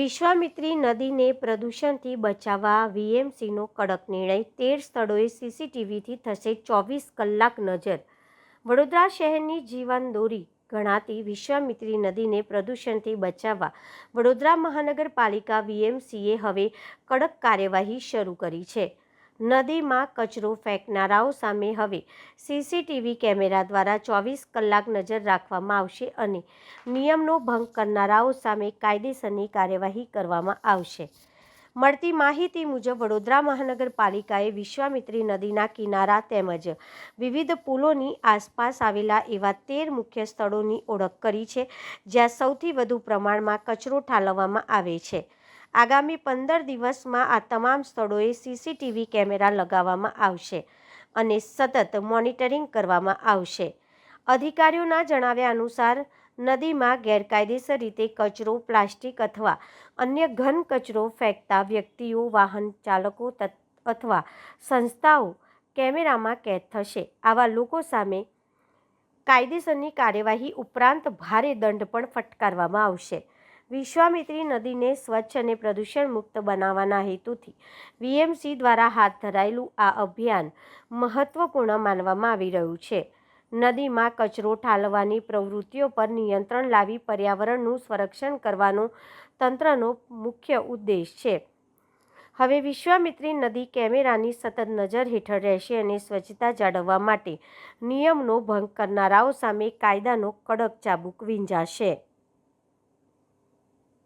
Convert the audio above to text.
વિશ્વામિત્રી નદીને પ્રદૂષણથી બચાવવા વીએમસીનો કડક નિર્ણય 13 સ્થળોએ સીસીટીવીથી થશે 24 કલાક નજર। વડોદરા શહેરની જીવનદોરી ગણાતી વિશ્વામિત્રી નદીને પ્રદૂષણથી બચાવવા વડોદરા મહાનગરપાલિકા વીએમસીએ હવે કડક કાર્યવાહી શરૂ કરી છે। નદીમાં કચરો ફેંકનારાઓ સામે હવે સીસીટીવી કેમેરા દ્વારા 24 કલાક નજર રાખવામાં આવશે અને નિયમનો ભંગ કરનારાઓ સામે કાયદેસરની કાર્યવાહી કરવામાં આવશે। મળતી માહિતી મુજબ વડોદરા મહાનગરપાલિકાએ વિશ્વામિત્રી નદીના કિનારા તેમજ વિવિધ પુલોની આસપાસ આવેલા એવા 13 મુખ્ય સ્થળોની ઓળખ કરી છે, જ્યાં સૌથી વધુ પ્રમાણમાં કચરો ઠાલવવામાં આવે છે। આગામી 15 દિવસમાં આ તમામ સ્થળોએ સીસીટીવી કેમેરા લગાવવામાં આવશે અને સતત મોનિટરિંગ કરવામાં આવશે। અધિકારીઓના જણાવ્યા અનુસાર નદીમાં ગેરકાયદેસર રીતે કચરો, પ્લાસ્ટિક અથવા અન્ય ઘન કચરો ફેંકતા વ્યક્તિઓ, વાહન ચાલકો અથવા સંસ્થાઓ કેમેરામાં કેદ થશે। આવા લોકો સામે કાયદેસરની કાર્યવાહી ઉપરાંત ભારે દંડ પણ ફટકારવામાં આવશે। વિશ્વામિત્રી નદીને સ્વચ્છ અને પ્રદૂષણ મુક્ત બનાવવાના હેતુથી વીએમસી દ્વારા હાથ ધરાયેલું આ અભિયાન મહત્વપૂર્ણ માનવામાં આવી રહ્યું છે। નદીમાં કચરો ઠાલવવાની પ્રવૃત્તિઓ પર નિયંત્રણ લાવી પર્યાવરણનું સંરક્ષણ કરવાનો તંત્રનો મુખ્ય ઉદ્દેશ છે। હવે વિશ્વામિત્રી નદી કેમેરાની સતત નજર હેઠળ રહેશે અને સ્વચ્છતા જાળવવા માટે નિયમનો ભંગ કરનારાઓ સામે કાયદાનો કડક ચાબુક વીંજાશે।